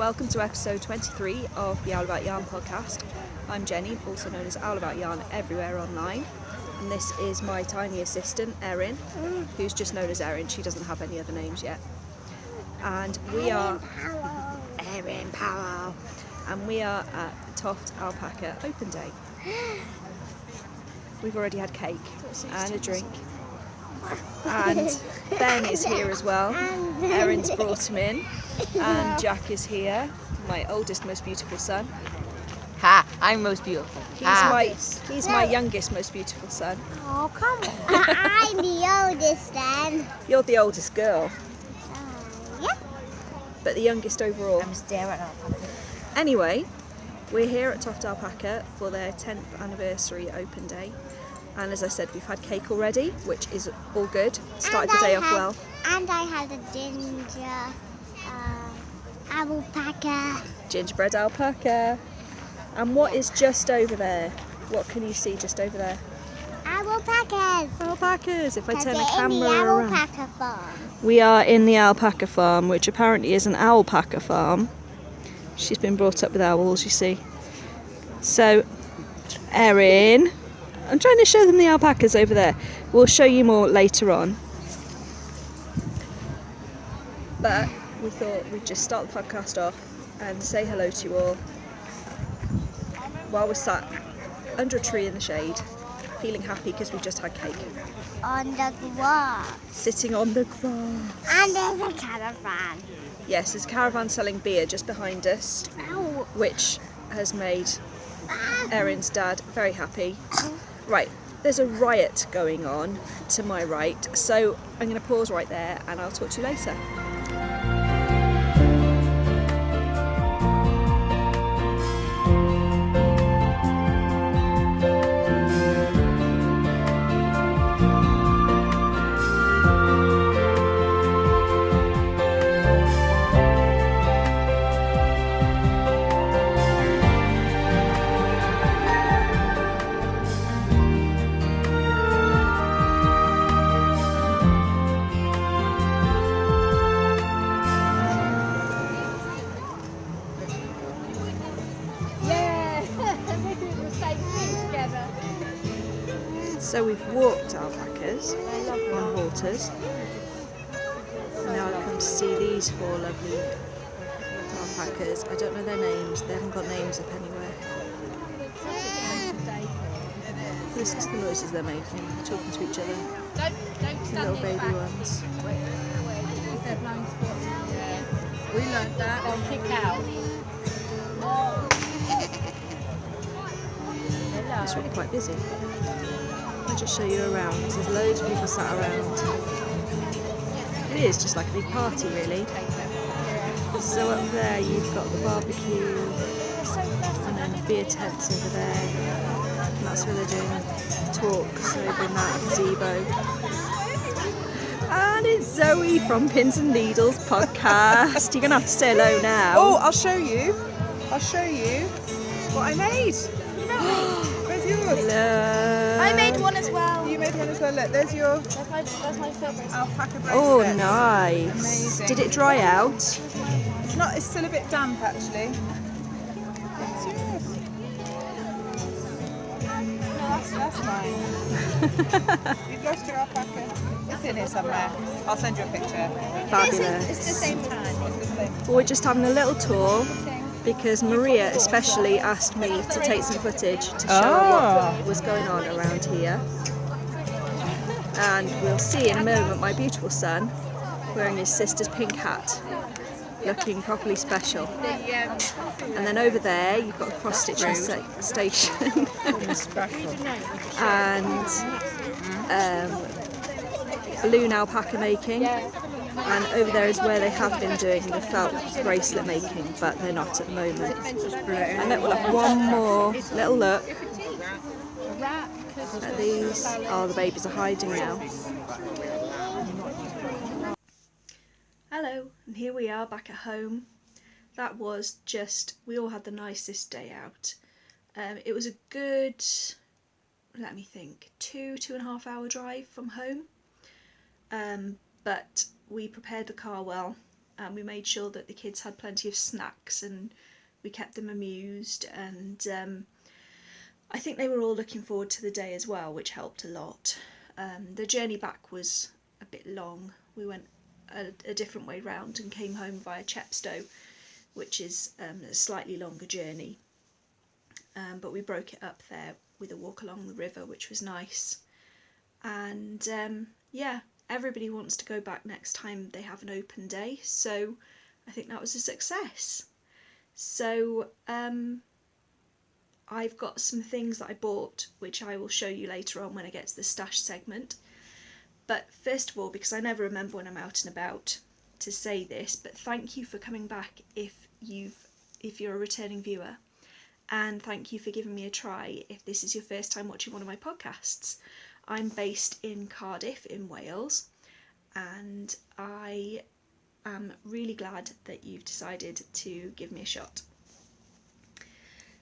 welcome to episode 23 of the Owl About Yarn podcast. I'm Jenny, also known as Owl About Yarn everywhere online, and this is my tiny assistant Erin, who's just known as Erin. She doesn't have any other names yet. And we are Erin Powell, and we are at Toft Alpaca Open Day. We've already had cake and a drink, and Ben is here as well. Erin's brought him in, and Jack is here, my oldest, most beautiful son. Ha! I'm most beautiful. He's my youngest, most beautiful son. Oh, come on. I'm the oldest then. You're the oldest girl, Yeah. but the youngest overall. I'm staring at Alpaca. Anyway, we're here at Toft Alpaca for their 10th anniversary open day. And as I said, we've had cake already, which is all good. Started the day off well. And I had a ginger alpaca. Gingerbread alpaca. And what is just over there? What can you see just over there? Alpacas. Alpacas, if I turn the In the camera around. alpaca farm. We are in the alpaca farm, which apparently is an alpaca farm. She's been brought up with owls, you see. So, Erin, I'm trying to show them the alpacas over there. We'll show you more later on. But we thought we'd just start the podcast off and say hello to you all while we're sat under a tree in the shade, feeling happy because we've just had cake. On the grass. Sitting on the grass. And there's a caravan. Yes, there's a caravan selling beer just behind us, Ow. which has made Erin's dad very happy. Right, there's a riot going on to my right, so I'm going to pause right there and I'll talk to you later. So we've walked alpacas on halters. Now I come to see these four lovely alpacas. I don't know their names, they haven't got names up anywhere. Listen to the noises they're making, talking to each other. The little baby ones. We learned that on Kick Out. It's really quite busy. I'll just show you around. There's loads of people sat around. It is just like a big party, really. So up there you've got the barbecue, and then beer tents over there. And that's where they're doing talks over in that gazebo. And it's Zoe from Pins and Needles podcast. You're gonna have to say hello now. Oh, I'll show you. I'll show you what I made. Where's yours? Hello. I made one as well. You made one as well. Look, there's your That's my favourite. alpaca bracelet. Oh, nice. Amazing. Did it dry out? It's not. It's still a bit damp, actually. It's yours. No, that's mine. You've lost your alpaca. It's in here somewhere. I'll send you a picture. Fabulous. It's the same time. It's the same. Well, we're just having a little tour because Maria especially asked me to take some footage to show her what was going on around here. And we'll see in a moment my beautiful son wearing his sister's pink hat, looking properly special. And then over there you've got the cross-stitching station and balloon alpaca making. And over there is where they have been doing the felt bracelet making, but they're not at the moment. And then we'll have one more little look at these. Oh, the babies are hiding now. Hello, and here we are back at home. That was just, we all had the nicest day out. It was a good, let me think, 2.5 hour drive from home. But we prepared the car well and we made sure that the kids had plenty of snacks and we kept them amused, and I think they were all looking forward to the day as well, which helped a lot. The journey back was a bit long. We went a different way round and came home via Chepstow, which is a slightly longer journey, but we broke it up there with a walk along the river, which was nice. And yeah, everybody wants to go back next time they have an open day, so I think that was a success. So I've got some things that I bought which I will show you later on when I get to the stash segment. But first of all, because I never remember when I'm out and about to say this, but thank you for coming back if you're a returning viewer, and thank you for giving me a try if this is your first time watching one of my podcasts. I'm based in Cardiff in Wales, and I am really glad that you've decided to give me a shot.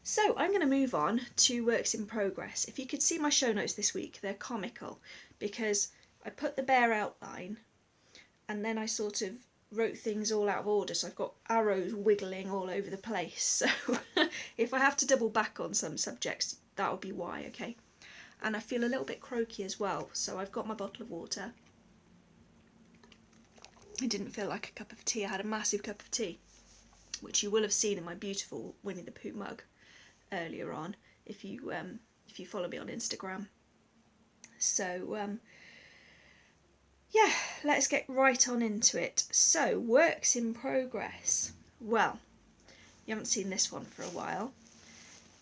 So I'm going to move on to works in progress. If you could see my show notes this week, they're comical because I put the bare outline and then I sort of wrote things all out of order, so I've got arrows wiggling all over the place. So if I have to double back on some subjects, that would be why, okay? And I feel a little bit croaky as well, so I've got my bottle of water. It didn't feel like a cup of tea. I had a massive cup of tea, which you will have seen in my beautiful Winnie the Pooh mug earlier on, if you follow me on Instagram. So yeah, let's get right on into it. So, works in progress. Well, you haven't seen this one for a while.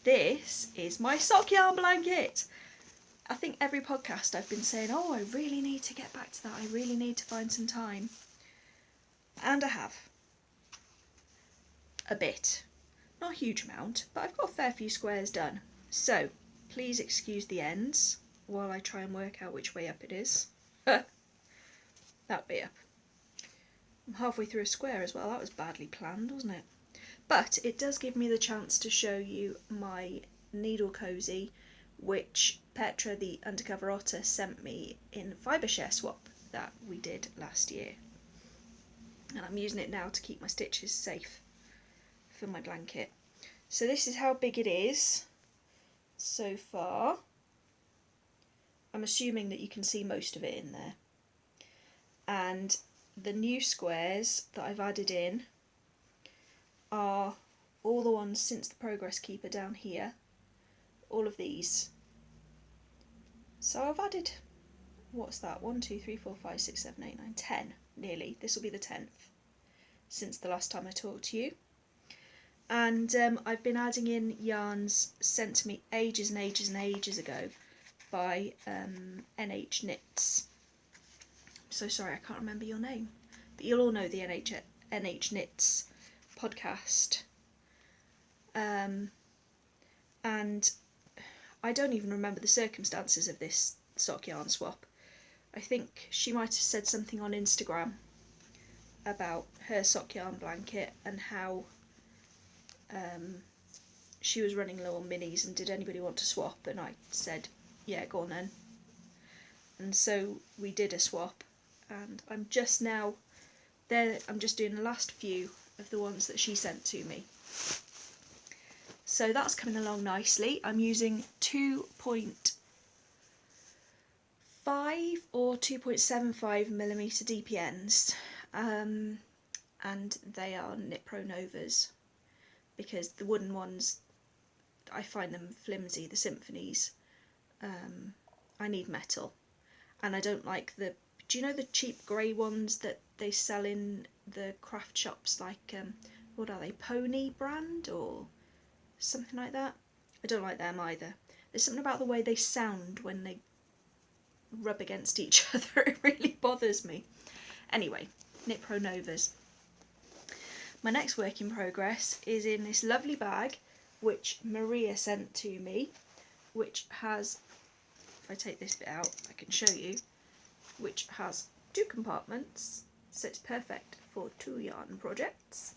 This is my sock yarn blanket. I think every podcast I've been saying, oh, I really need to get back to that. I really need to find some time. And I have. A bit. Not a huge amount, but I've got a fair few squares done. So, please excuse the ends while I try and work out which way up it is. That way up. I'm halfway through a square as well. That was badly planned, wasn't it? But it does give me the chance to show you my needle cozy, which Petra, the undercover otter, sent me in fibre share swap that we did last year. And I'm using it now to keep my stitches safe for my blanket. So this is how big it is so far. I'm assuming that you can see most of it in there. And the new squares that I've added in are all the ones since the Progress Keeper down here. All of these. So I've added, what's that? 1, 2, 3, 4, 5, 6, 7, 8, 9, 10 nearly. This will be the 10th since the last time I talked to you. And I've been adding in yarns sent to me ages and ages and ages ago by NH Knits. So sorry, I can't remember your name, but you'll all know the NH Knits podcast. And I don't even remember the circumstances of this sock yarn swap. I think she might have said something on Instagram about her sock yarn blanket and how she was running low on minis and did anybody want to swap, and I said, yeah, go on then. And so we did a swap. And I'm just now there, I'm just doing the last few of the ones that she sent to me. So that's coming along nicely. I'm using 2.5 or 2.75mm DPNs, and they are Knit Pro Novas, because the wooden ones, I find them flimsy, the symphonies. I need metal, and I don't like the, do you know the cheap grey ones that they sell in the craft shops, like, what are they, Pony brand or something like that? I don't like them either. There's something about the way they sound when they rub against each other, it really bothers me. Anyway, Knit Pro Novas. My next work in progress is in this lovely bag which Maria sent to me, which has, if I take this bit out I can show you, which has 2 compartments, so it's perfect for 2 yarn projects.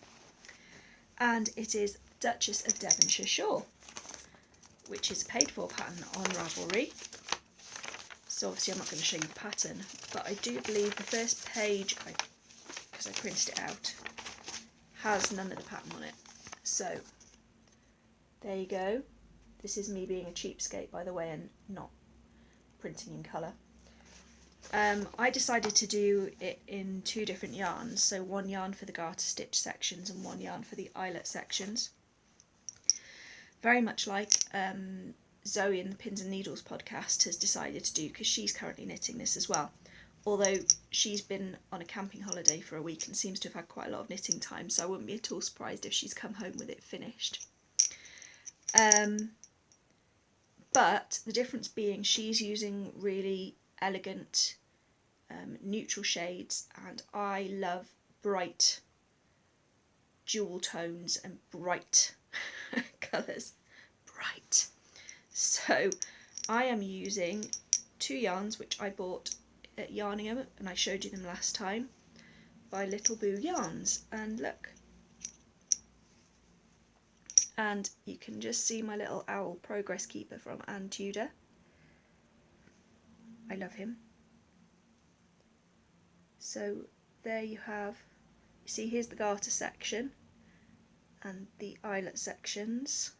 And it is Duchess of Devonshire Shawl, which is a paid for pattern on Ravelry. So obviously I'm not going to show you the pattern, but I do believe the first page, because I printed it out, has none of the pattern on it. So there you go. This is me being a cheapskate, by the way, and not printing in colour. I decided to do it in 2 different yarns, so 1 yarn for the garter stitch sections and 1 yarn for the eyelet sections. Very much like Zoe in the Pins and Needles podcast has decided to do, because she's currently knitting this as well. Although she's been on a camping holiday for a week and seems to have had quite a lot of knitting time, so I wouldn't be at all surprised if she's come home with it finished. But the difference being she's using really elegant neutral shades, and I love bright jewel tones and bright colours. Bright. So I am using 2 yarns which I bought at Yarningham, and I showed you them last time, by Little Boo Yarns, and look. And you can just see my little owl progress keeper from Anne Tudor. I love him. So there you have, you see here's the garter section and the eyelet sections.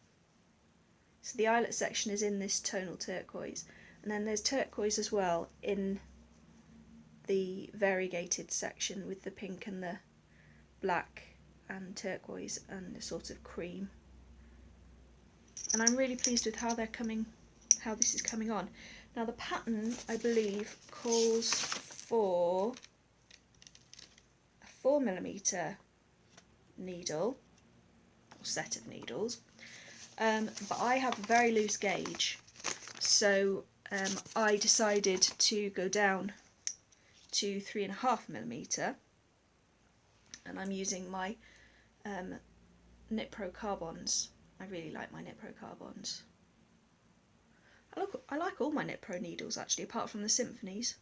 So the eyelet section is in this tonal turquoise, and then there's turquoise as well in the variegated section with the pink and the black and turquoise and a sort of cream. And I'm really pleased with how this is coming on. Now the pattern, I believe, calls for a 4mm needle, or set of needles, but I have a very loose gauge, so I decided to go down to 3.5mm, and I'm using my Knit Pro Carbons. I really like my Knit Pro Carbons. I like all my Knit Pro needles actually, apart from the Symphonies,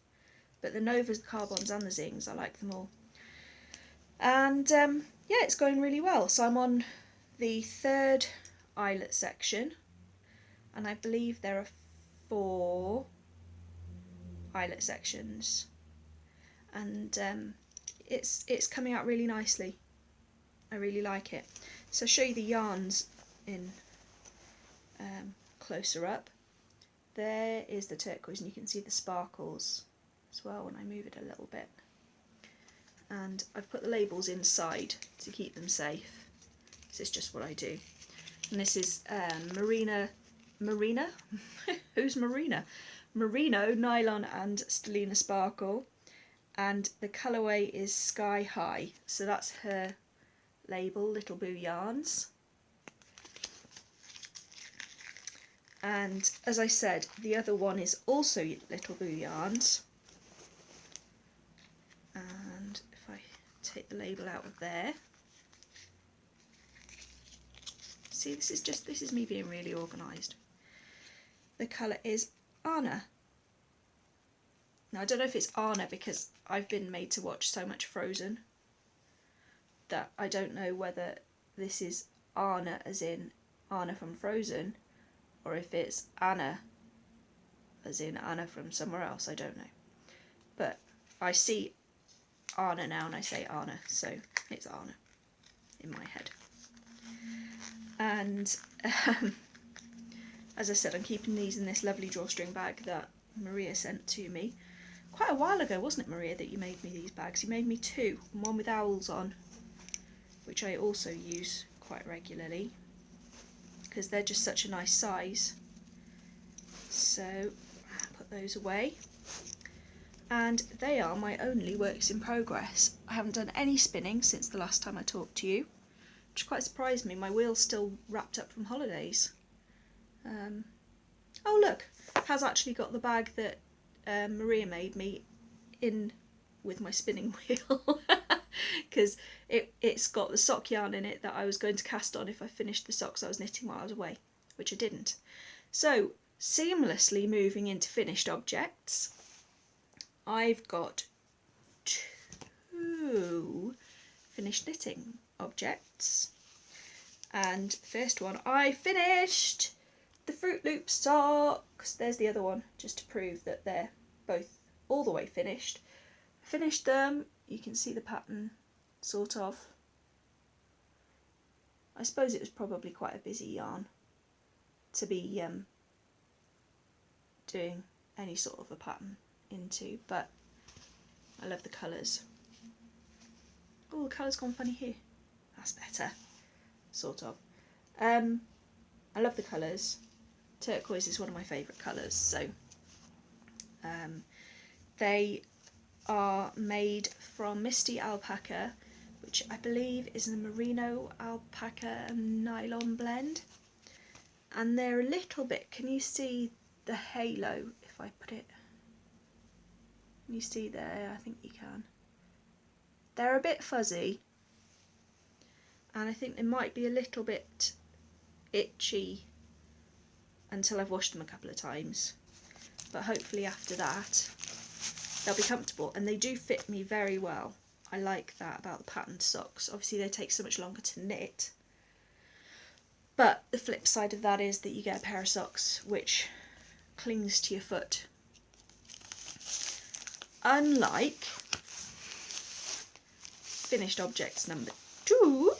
but the Novas, the Carbons and the Zings, I like them all. And yeah, it's going really well. So I'm on the 3rd eyelet section, and I believe there are 4 eyelet sections, and it's coming out really nicely. I really like it. So I'll show you the yarns in closer up. There is the turquoise, and you can see the sparkles as well when I move it a little bit. And I've put the labels inside to keep them safe. This is just what I do. And this is Marina? Who's Marina? Merino Nylon and Stellina Sparkle, and the colourway is Sky High. So that's her label, Little Boo Yarns. And as I said, the other one is also Little Boo Yarns. And if I take the label out of there, see, this is me being really organised. The colour is Anna. Now I don't know if it's Anna because I've been made to watch so much Frozen that I don't know whether this is Anna as in Anna from Frozen, or if it's Anna as in Anna from somewhere else. I don't know, but I see Anna now and I say Anna, so it's Anna in my head. And as I said, I'm keeping these in this lovely drawstring bag that Maria sent to me quite a while ago, wasn't it, Maria, that you made me these bags? You made me 2, and one with owls on, which I also use quite regularly because they're just such a nice size. So I'll put those away, and they are my only works in progress. I haven't done any spinning since the last time I talked to you, which quite surprised me. My wheel's still wrapped up from holidays. Oh look, it has actually got the bag that Maria made me in with my spinning wheel, because it's got the sock yarn in it that I was going to cast on if I finished the socks I was knitting while I was away, which I didn't. So seamlessly moving into finished objects, I've got 2 finished knitting objects, and first one I finished the Fruit Loop socks. There's the other one, just to prove that they're both all the way finished. Finished them. You can see the pattern, sort of. I suppose it was probably quite a busy yarn to be doing any sort of a pattern into, but I love the colours. Oh, the colour's gone funny here. That's better, sort of. I love the colours. Turquoise is one of my favourite colours, so they are made from Misty Alpaca, which I believe is a merino alpaca and nylon blend, and they're a little bit, can you see the halo if I put it, can you see there? I think you can. They're a bit fuzzy, and I think they might be a little bit itchy until I've washed them a couple of times, but hopefully after that they'll be comfortable, and they do fit me very well. I like that about the patterned socks. Obviously they take so much longer to knit, but the flip side of that is that you get a pair of socks which clings to your foot. Unlike finished objects number 2,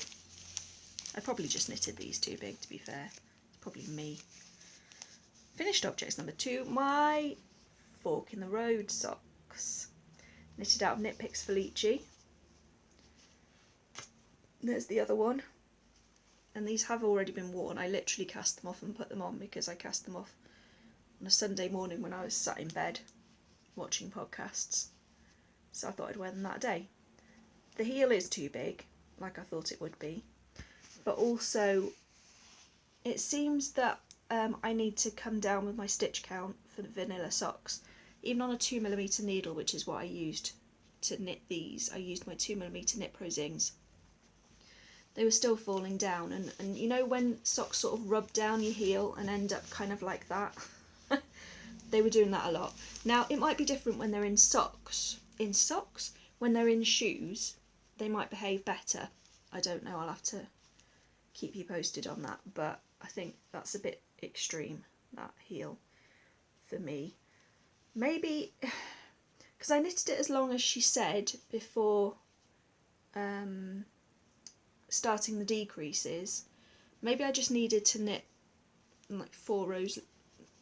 I probably just knitted these too big, to be fair. It's probably me. Finished objects number 2, my fork in the road socks. Knitted out of Knit Picks Felici. There's the other one. And these have already been worn. I literally cast them off and put them on because I cast them off on a Sunday morning when I was sat in bed watching podcasts. So I thought I'd wear them that day. The heel is too big, like I thought it would be. But also, it seems that I need to come down with my stitch count for the vanilla socks. Even on a 2mm needle, which is what I used to knit these, I used my 2mm Knit Pro Zings. They were still falling down, and you know when socks sort of rub down your heel and end up kind of like that? They were doing that a lot. Now, it might be different when they're in socks. In socks, when they're in shoes, they might behave better. I don't know, I'll have to keep you posted on that, but I think that's a bit extreme, that heel, for me. Maybe, because I knitted it as long as she said before starting the decreases, maybe I just needed to knit like 4 rows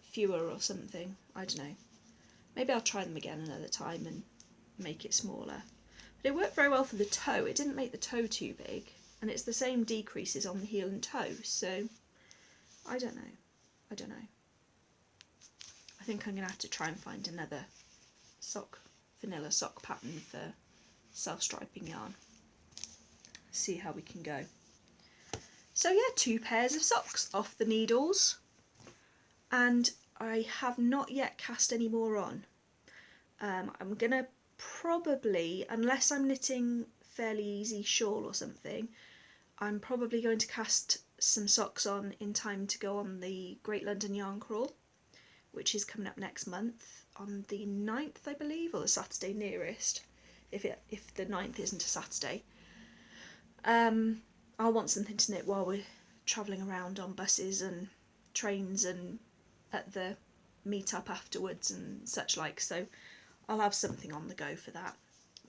fewer or something, I don't know. Maybe I'll try them again another time and make it smaller. But it worked very well for the toe, it didn't make the toe too big, and it's the same decreases on the heel and toe, so I don't know. I think I'm going to have to try and find another vanilla sock pattern for self-striping yarn. See how we can go. So yeah, 2 pairs of socks off the needles, and I have not yet cast any more on. I'm going to probably, unless I'm knitting fairly easy shawl or something, I'm probably going to cast some socks on in time to go on the Great London Yarn Crawl, which is coming up next month on the 9th, I believe, or the Saturday nearest, if the 9th isn't a Saturday. I'll want something to knit while we're travelling around on buses and trains and at the meet-up afterwards and such like, so I'll have something on the go for that,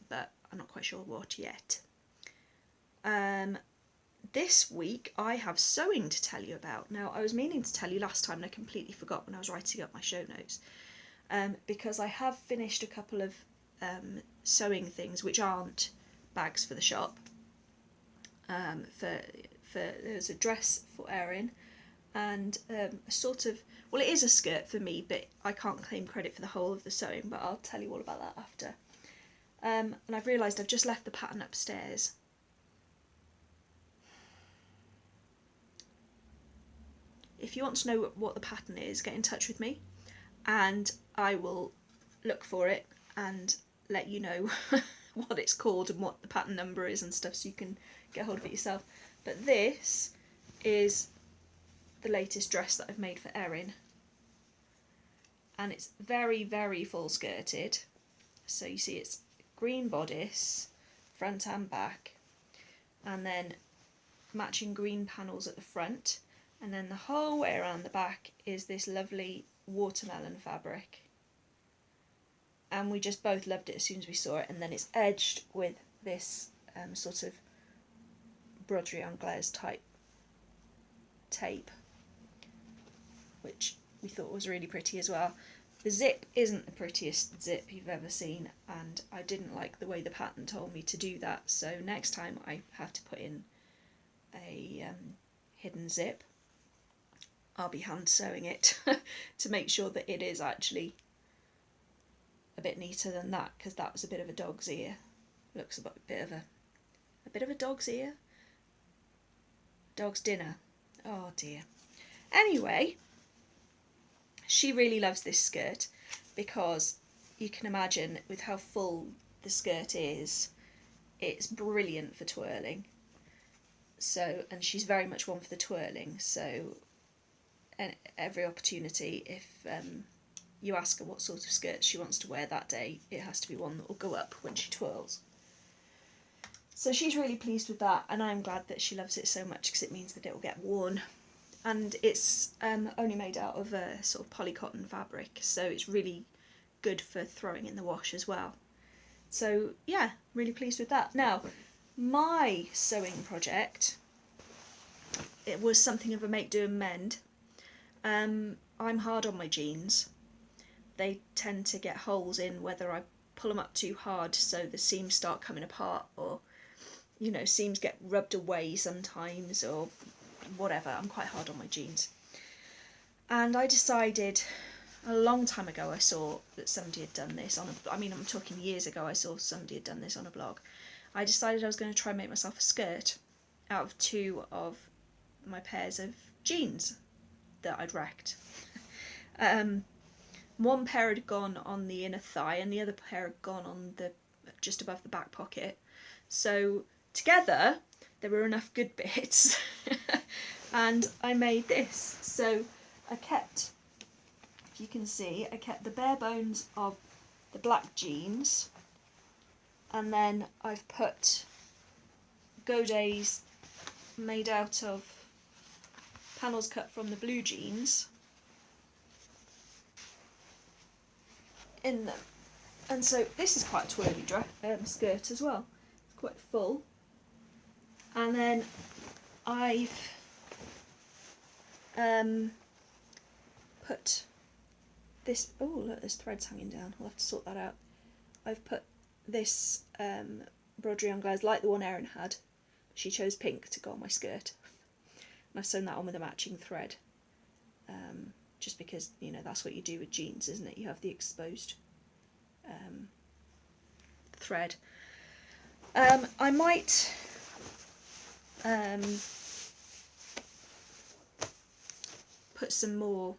but I'm not quite sure what yet. This week I have sewing to tell you about. Now, I was meaning to tell you last time and I completely forgot when I was writing up my show notes, because I have finished a couple of sewing things which aren't bags for the shop. There's a dress for Erin and a sort of, well, it is a skirt for me, but I can't claim credit for the whole of the sewing, but I'll tell you all about that after. And I've realised I've just left the pattern upstairs. If you want to know what the pattern is, get in touch with me and I will look for it and let you know what it's called and what the pattern number is and stuff, so you can get hold of it yourself. But this is the latest dress that I've made for Erin, and it's very, very full skirted. So you see it's green bodice, front and back, and then matching green panels at the front, and then the whole way around the back is this lovely watermelon fabric. And we just both loved it as soon as we saw it, and then it's edged with this sort of broderie anglaise type tape, which we thought was really pretty as well. The zip isn't the prettiest zip you've ever seen, and I didn't like the way the pattern told me to do that, so next time I have to put in a hidden zip, I'll be hand sewing it to make sure that it is actually a bit neater than that, because that was a bit of a dog's ear. Looks a bit of a dog's ear. Dog's dinner. Oh dear. Anyway, she really loves this skirt because you can imagine with how full the skirt is, it's brilliant for twirling. So, and she's very much one for the twirling, so every opportunity, if you ask her what sort of skirt she wants to wear that day, it has to be one that will go up when she twirls. So she's really pleased with that, and I'm glad that she loves it so much because it means that it will get worn. And it's only made out of a sort of polycotton fabric, so it's really good for throwing in the wash as well. So yeah, really pleased with that. Now, my sewing project, it was something of a make do and mend. I'm hard on my jeans. They tend to get holes in whether I pull them up too hard so the seams start coming apart, or you know, seams get rubbed away sometimes, or whatever. I'm quite hard on my jeans. And I decided a long time ago, I saw that somebody had done this on a, I mean, I'm talking years ago, I saw somebody had done this on a blog. I decided I was going to try and make myself a skirt out of two of my pairs of jeans that I'd wrecked. One pair had gone on the inner thigh and the other pair had gone on the just above the back pocket. So together there were enough good bits and I made this. So I kept, if you can see, I kept the bare bones of the black jeans, and then I've put godets made out of panels cut from the blue jeans in them. And so this is quite a twirly skirt as well. It's quite full. And then I've put this, oh look, there's threads hanging down, I'll have to sort that out. I've put this broderie on glaze like the one Erin had. She chose pink to go on my skirt. And I've sewn that on with a matching thread. Just because, you know, that's what you do with jeans, isn't it? You have the exposed thread. I might put some more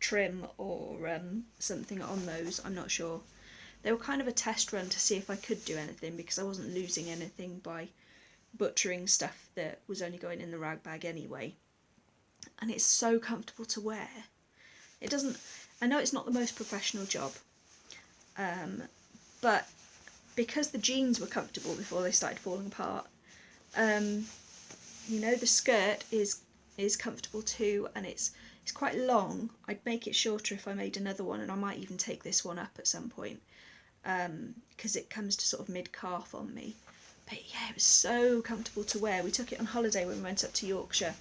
trim or something on those, I'm not sure. They were kind of a test run to see if I could do anything, because I wasn't losing anything by butchering stuff that was only going in the rag bag anyway. And it's so comfortable to wear. It doesn't, I know it's not the most professional job, but because the jeans were comfortable before they started falling apart, you know, the skirt is comfortable too, and it's quite long. I'd make it shorter if I made another one, and I might even take this one up at some point, because it comes to sort of mid-calf on me. But yeah, it was so comfortable to wear. We took it on holiday when we went up to Yorkshire,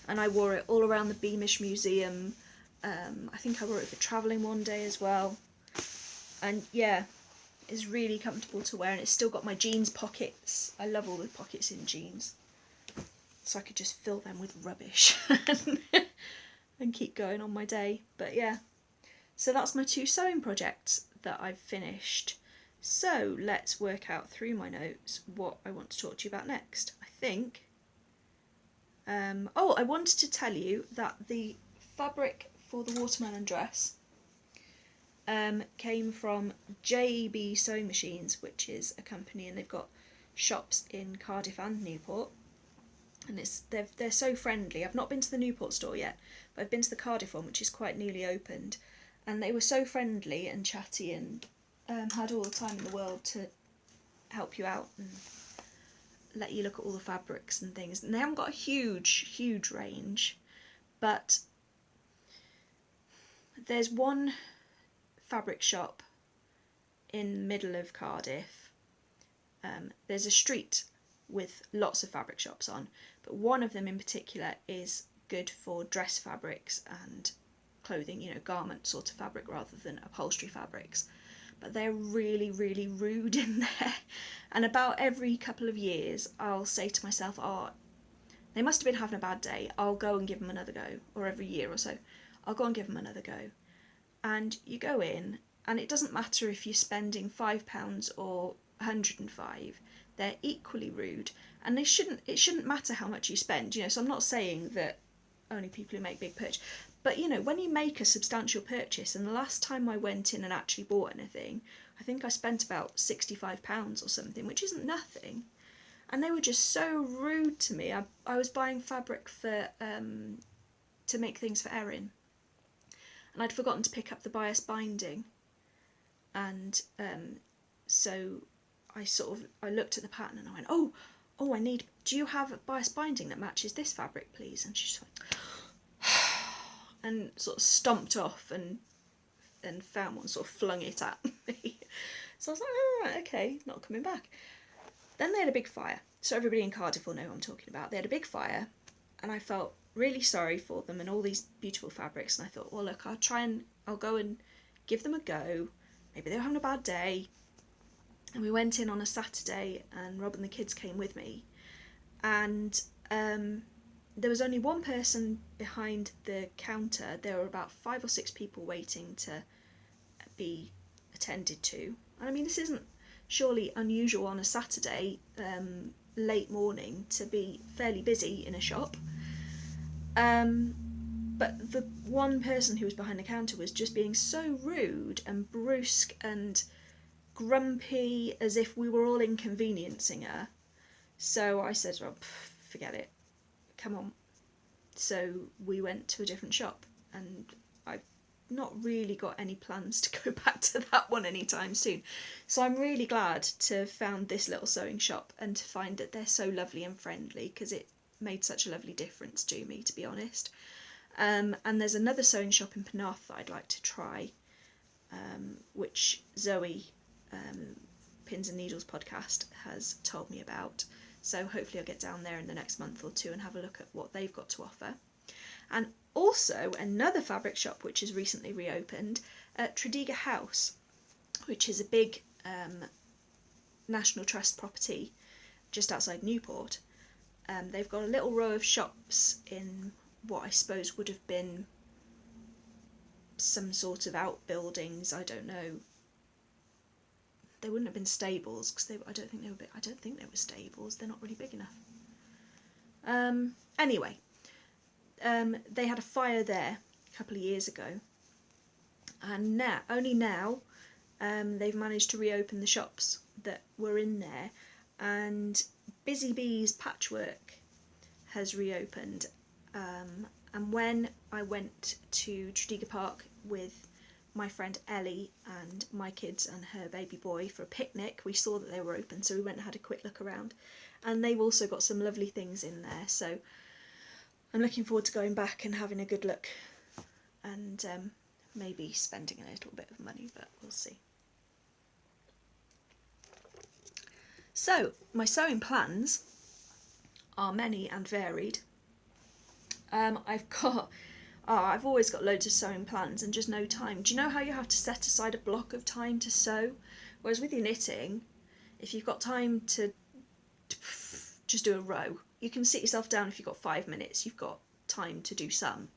and I wore it all around the Beamish Museum. I think I wore it for travelling one day as well. And yeah, it's really comfortable to wear, and it's still got my jeans pockets. I love all the pockets in jeans. So I could just fill them with rubbish and keep going on my day. But yeah, so that's my two sewing projects that I've finished. So let's work out through my notes what I want to talk to you about next. I think, oh, I wanted to tell you that the fabric for the watermelon dress came from JB Sewing Machines, which is a company, and they've got shops in Cardiff and Newport. And they're so friendly. I've not been to the Newport store yet, but I've been to the Cardiff one, which is quite newly opened. And they were so friendly and chatty, and had all the time in the world to help you out and let you look at all the fabrics and things. And they haven't got a huge range, but there's one fabric shop in the middle of Cardiff. There's a street with lots of fabric shops on, but one of them in particular is good for dress fabrics and clothing, you know, garment sort of fabric rather than upholstery fabrics. But they're really, really rude in there. And about every couple of years, I'll say to myself, oh, they must have been having a bad day. I'll go and give them another go. Or every year or so, I'll go and give them another go. And you go in, and it doesn't matter if you're spending £5 or 105. They're equally rude, and it shouldn't matter how much you spend. You know, so I'm not saying that only people who make big purchases. But, you know, when you make a substantial purchase, and the last time I went in and actually bought anything, I think I spent about £65 or something, which isn't nothing. And they were just so rude to me. I was buying fabric for to make things for Erin, and I'd forgotten to pick up the bias binding. And so I looked at the pattern and I went, oh, do you have a bias binding that matches this fabric, please? And she's like, and sort of stomped off and found one, sort of flung it at me. So I was like, oh, right, okay, not coming back. Then they had a big fire. So everybody in Cardiff will know what I'm talking about. They had a big fire, and I felt really sorry for them and all these beautiful fabrics. And I thought, well, look, I'll go and give them a go. Maybe they were having a bad day. And we went in on a Saturday, and Rob and the kids came with me. And there was only one person behind the counter. There were about 5 or 6 people waiting to be attended to. And I mean, this isn't surely unusual on a Saturday, late morning, to be fairly busy in a shop. But the one person who was behind the counter was just being so rude and brusque and grumpy, as if we were all inconveniencing her. So I said, oh, forget it, come on. So we went to a different shop, and I've not really got any plans to go back to that one anytime soon. So I'm really glad to have found this little sewing shop and to find that they're so lovely and friendly, because it made such a lovely difference to me, to be honest. And there's another sewing shop in Penarth that I'd like to try, which Zoe, Pins and Needles podcast, has told me about. So hopefully I'll get down there in the next month or two and have a look at what they've got to offer. And also another fabric shop which has recently reopened, Tredegar House, which is a big National Trust property just outside Newport. They've got a little row of shops in what I suppose would have been some sort of outbuildings. I don't know. They wouldn't have been stables, because I don't think they were stables. They're not really big enough. Anyway, they had a fire there a couple of years ago, and only now they've managed to reopen the shops that were in there, and Busy Bees Patchwork has reopened. And when I went to Tredegar Park with my friend Ellie and my kids and her baby boy for a picnic, we saw that they were open, so we went and had a quick look around, and they've also got some lovely things in there. So I'm looking forward to going back and having a good look, and maybe spending a little bit of money, but we'll see. So my sewing plans are many and varied. I've always got loads of sewing plans and just no time. Do you know how you have to set aside a block of time to sew? Whereas with your knitting, if you've got time to just do a row, you can sit yourself down. If you've got 5 minutes, you've got time to do some.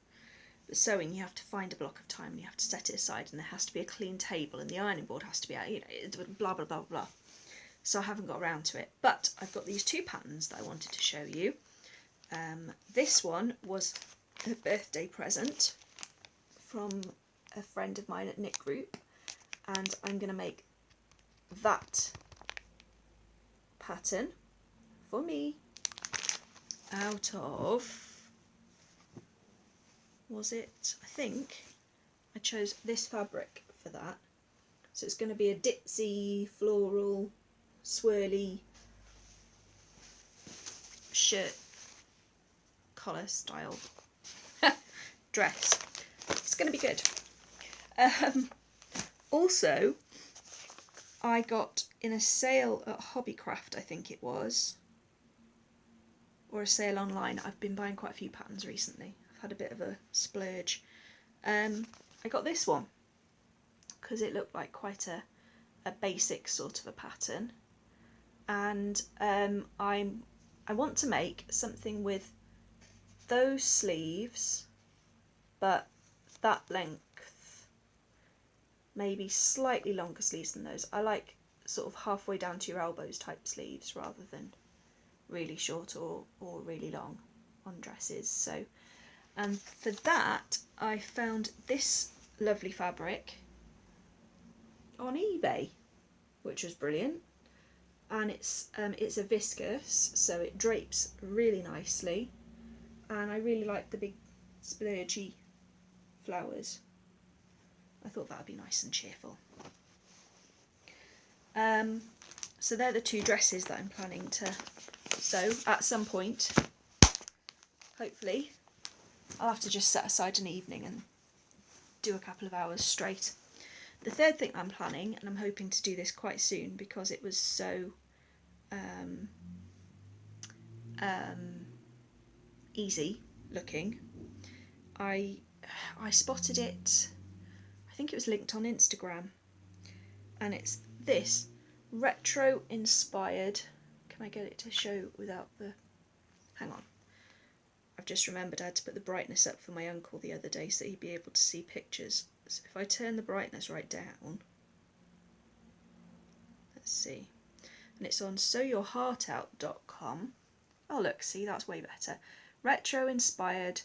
But sewing, you have to find a block of time and you have to set it aside, and there has to be a clean table and the ironing board has to be out, you know, blah, blah, blah, blah. So I haven't got around to it. But I've got these 2 patterns that I wanted to show you. This one was a birthday present from a friend of mine at Knit Group, and I'm going to make that pattern for me out of, I think I chose this fabric for that. So it's going to be a ditzy, floral, swirly shirt collar style dress. It's going to be good. Also, I got in a sale at Hobbycraft, I think it was, or a sale online. I've been buying quite a few patterns recently. I've had a bit of a splurge. I got this one because it looked like quite a basic sort of a pattern, and I want to make something with those sleeves, but that length, maybe slightly longer sleeves than those. I like sort of halfway down to your elbows type sleeves rather than really short or really long on dresses. So, and for that I found this lovely fabric on eBay, which was brilliant, and it's a viscose, so it drapes really nicely, and I really like the big splurgy flowers. I thought that would be nice and cheerful. So they're the two dresses that I'm planning to sew at some point. Hopefully I'll have to just set aside an evening and do a couple of hours straight. The third thing I'm planning, and I'm hoping to do this quite soon because it was so easy looking. I spotted it, I think it was linked on Instagram, and it's this retro inspired, can I get it to show without the, hang on, I've just remembered I had to put the brightness up for my uncle the other day so he'd be able to see pictures. So if I turn the brightness right down, let's see, and it's on sewyourheartout.com. Oh look, see, that's way better. Retro inspired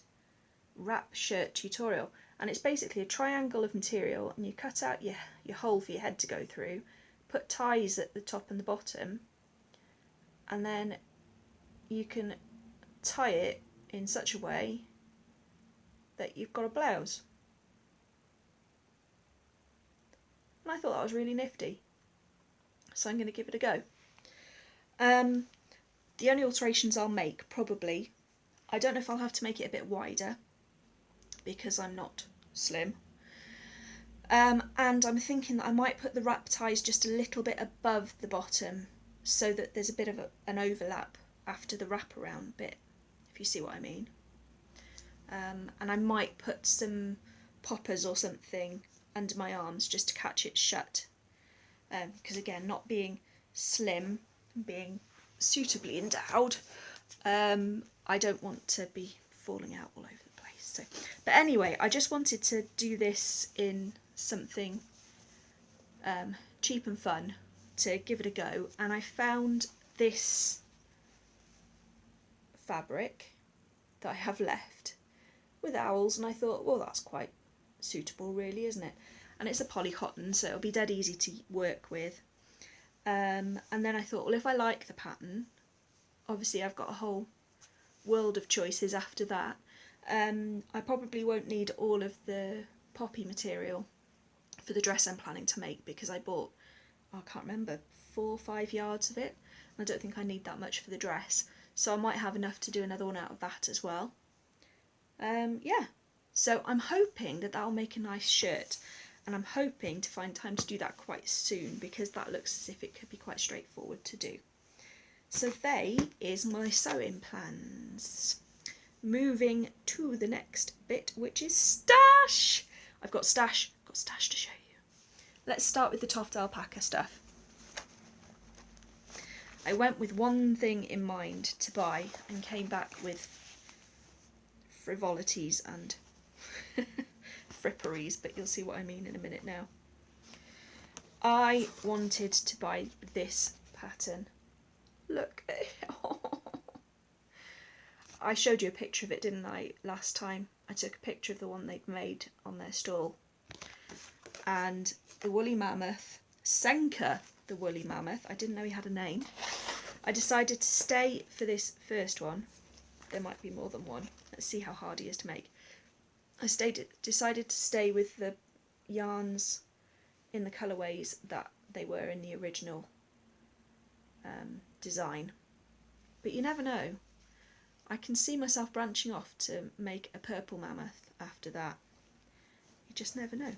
wrap shirt tutorial, and it's basically a triangle of material, and you cut out your hole for your head to go through, put ties at the top and the bottom, and then you can tie it in such a way that you've got a blouse. And I thought that was really nifty, so I'm going to give it a go. The only alterations I'll make, probably, I don't know if I'll have to make it a bit wider because I'm not slim, and I'm thinking that I might put the wrap ties just a little bit above the bottom so that there's a bit of an overlap after the wraparound bit, if you see what I mean. And I might put some poppers or something under my arms just to catch it shut, because again, not being slim, being suitably endowed, I don't want to be falling out all over the place. So, but anyway, I just wanted to do this in something cheap and fun to give it a go, and I found this fabric that I have left with owls, and I thought, well, that's quite suitable really, isn't it? And it's a poly cotton, so it'll be dead easy to work with. And then I thought, well, if I like the pattern, obviously I've got a whole world of choices after that. I probably won't need all of the poppy material for the dress I'm planning to make, because I bought, I can't remember, 4 or 5 yards of it, and I don't think I need that much for the dress, so I might have enough to do another one out of that as well. Yeah, so I'm hoping that that'll make a nice shirt, and I'm hoping to find time to do that quite soon, because that looks as if it could be quite straightforward to do. So they is my sewing plans. Moving to the next bit, which is stash. I've got stash to show you. Let's start with the Toft alpaca stuff. I went with one thing in mind to buy and came back with frivolities and fripperies, but you'll see what I mean in a minute now. I wanted to buy this pattern. Look at it. I showed you a picture of it, didn't I, last time? I took a picture of the one they'd made on their stall. And the woolly mammoth, Senka the woolly mammoth, I didn't know he had a name. I decided to stay for this first one. There might be more than one. Let's see how hard he is to make. I decided to stay with the yarns in the colourways that they were in the original design. But you never know. I can see myself branching off to make a purple mammoth after that. You just never know.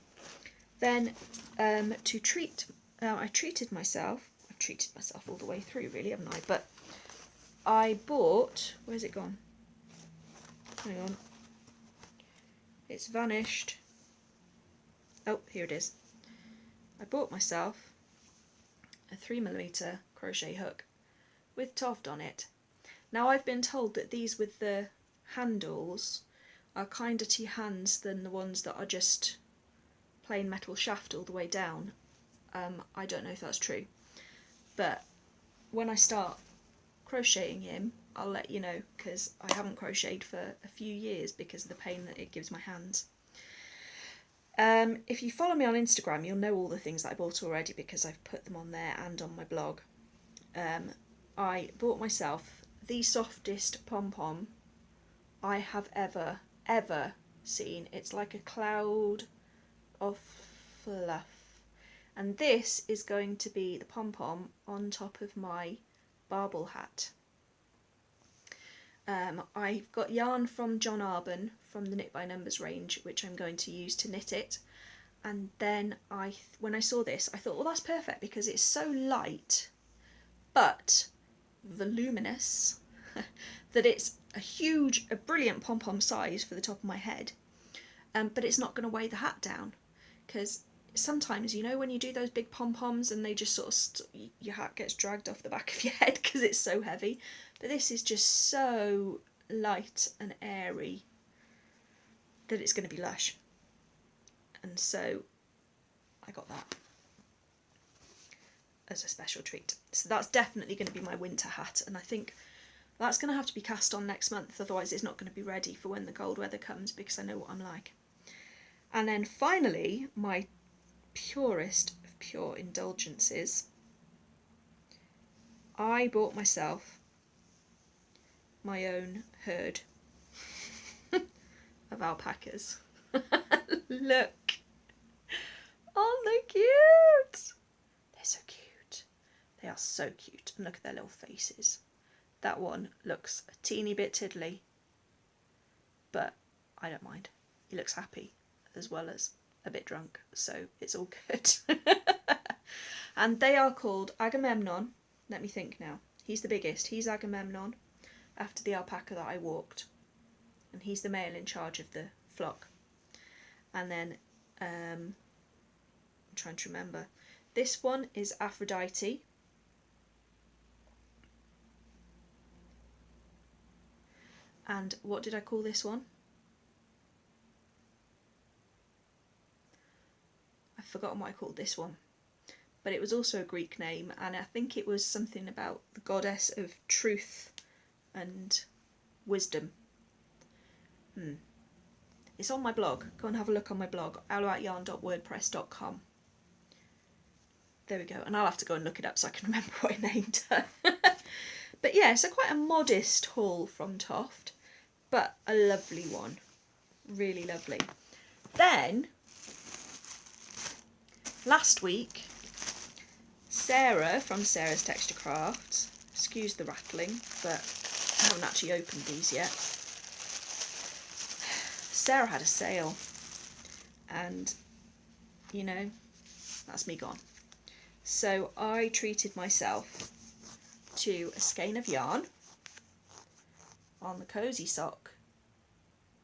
Then I treated myself. I've treated myself all the way through, really, haven't I? But I bought, where's it gone? Hang on. It's vanished. Oh, here it is. I bought myself a 3mm crochet hook with Toft on it. Now I've been told that these with the handles are kinder to your hands than the ones that are just plain metal shaft all the way down. I don't know if that's true, but when I start crocheting him I'll let you know, because I haven't crocheted for a few years because of the pain that it gives my hands. If you follow me on Instagram you'll know all the things that I bought already because I've put them on there and on my blog. I bought myself the softest pom-pom I have ever seen. It's like a cloud of fluff, and this is going to be the pom-pom on top of my barbel hat. I've got yarn from John Arbon from the Knit by Numbers range, which I'm going to use to knit it. And then when I saw this, I thought, well, that's perfect because it's so light but voluminous that it's a brilliant pom-pom size for the top of my head. But it's not going to weigh the hat down, because sometimes, you know, when you do those big pom-poms and they just sort of your hat gets dragged off the back of your head because it's so heavy. But this is just so light and airy that it's going to be lush. And so I got that as a special treat. So that's definitely going to be my winter hat, and I think that's going to have to be cast on next month, otherwise it's not going to be ready for when the cold weather comes, because I know what I'm like. And then finally, my purest of pure indulgences, I bought myself my own herd of alpacas. Look! Oh, they're cute! They're so cute. They are so cute. And look at their little faces. That one looks a teeny bit tiddly, but I don't mind. He looks happy as well as a bit drunk, so it's all good. And they are called Agamemnon. Let me think now. He's the biggest. He's Agamemnon, after the alpaca that I walked, and he's the male in charge of the flock. And then I'm trying to remember. This one is Aphrodite. And what did I call this one? I've forgotten what I called this one. But it was also a Greek name, and I think it was something about the goddess of truth and wisdom. It's on my blog. Go and have a look on my blog, aloatyarn.wordpress.com. There we go. And I'll have to go and look it up so I can remember what I named her. But yeah, so quite a modest haul from Toft, but a lovely one. Really lovely. Then, last week, Sarah from Sarah's Texture Crafts, excuse the rattling, but I haven't actually opened these yet. Sarah had a sale, and you know, that's me gone. So I treated myself to a skein of yarn on the Cozy Sock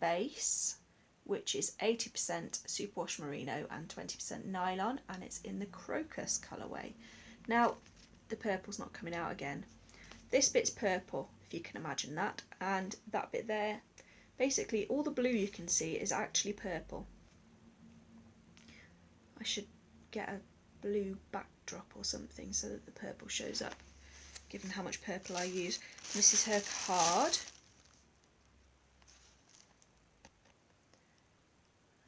base, which is 80% superwash merino and 20% nylon, and it's in the crocus colourway. Now the purple's not coming out again. This bit's purple, if you can imagine that, and that bit there, basically all the blue you can see is actually purple. I should get a blue backdrop or something so that the purple shows up, given how much purple I use. This is her card.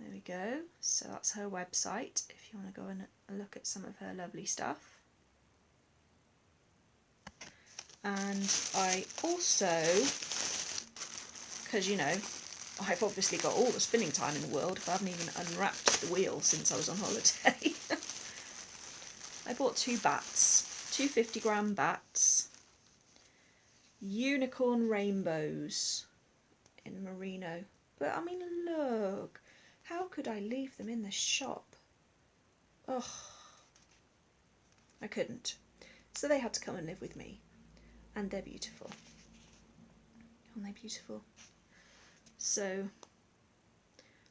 There we go. So that's her website if you want to go and look at some of her lovely stuff. And I also, because you know, I've obviously got all the spinning time in the world if I haven't even unwrapped the wheel since I was on holiday. I bought two bats, two 50-gram bats, unicorn rainbows in merino. But I mean, look, how could I leave them in the shop? Oh, I couldn't. So they had to come and live with me, and they're beautiful. Aren't they beautiful? So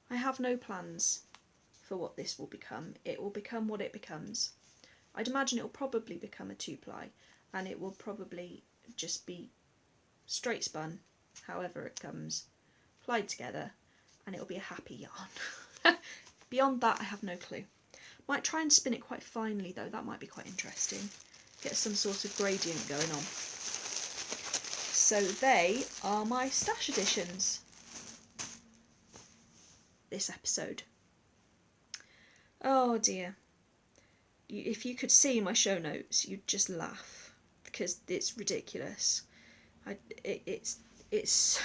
I have no plans for what this will become. It will become what it becomes. I'd imagine it will probably become a 2-ply, and it will probably just be straight spun, however it comes, plied together, and it'll be a happy yarn. Beyond that, I have no clue. Might try and spin it quite finely though, that might be quite interesting. Get some sort of gradient going on. So they are my stash additions this episode. Oh dear. If you could see my show notes, you'd just laugh because it's ridiculous. It's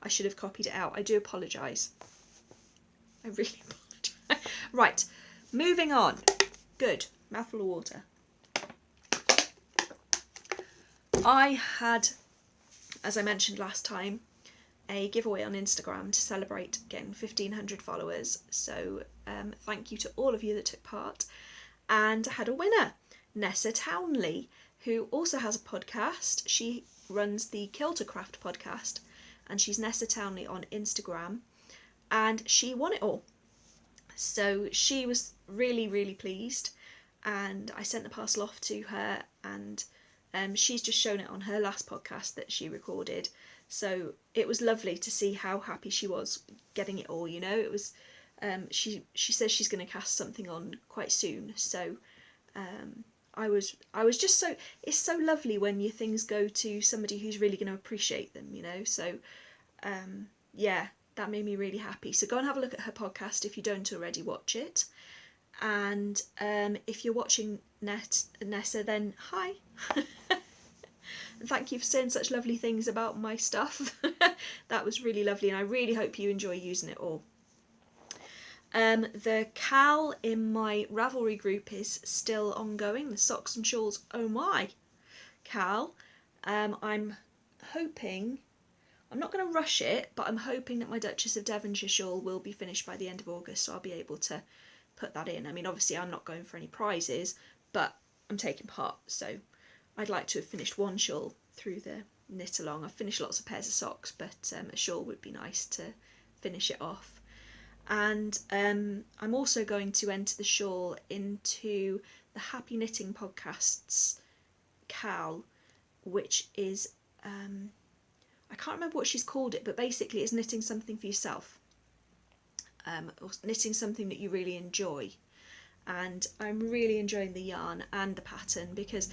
I should have copied it out. I do apologise. I really apologise. Right, moving on. Good. Mouthful of water. I had, as I mentioned last time, a giveaway on Instagram to celebrate getting 1,500 followers. So thank you to all of you that took part. And I had a winner, Nessa Townley, who also has a podcast. She runs the Kiltercraft podcast, and she's Nessa Townley on Instagram, and she won it all. So she was really, really pleased, and I sent the parcel off to her, and she's just shown it on her last podcast that she recorded. So it was lovely to see how happy she was getting it all, you know. It was she says she's going to cast something on quite soon, so I was just so, it's so lovely when your things go to somebody who's really going to appreciate them, you know. So yeah, that made me really happy. So go and have a look at her podcast if you don't already watch it. And if you're watching Nessa, then hi. And thank you for saying such lovely things about my stuff. That was really lovely, and I really hope you enjoy using it all. The Cal in my Ravelry group is still ongoing, the Socks and Shawls Oh My Cal. I'm hoping, I'm not going to rush it, but I'm hoping that my Duchess of Devonshire shawl will be finished by the end of August, so I'll be able to put that in. I mean, obviously I'm not going for any prizes, but I'm taking part, so I'd like to have finished one shawl through the knit along. I've finished lots of pairs of socks, but a shawl would be nice to finish it off. And I'm also going to enter the shawl into the Happy Knitting Podcast's Cal, which is, I can't remember what she's called it, but basically it's knitting something for yourself, or knitting something that you really enjoy. And I'm really enjoying the yarn and the pattern because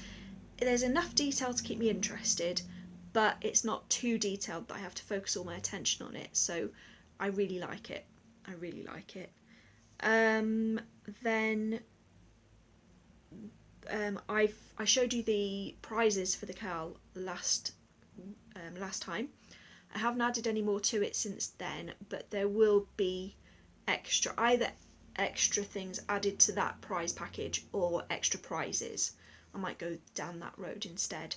there's enough detail to keep me interested, but it's not too detailed that I have to focus all my attention on it, so I really like it. I really like it. Then I showed you the prizes for the Cal last time. I haven't added any more to it since then, but there will be either extra things added to that prize package or extra prizes. I might go down that road instead.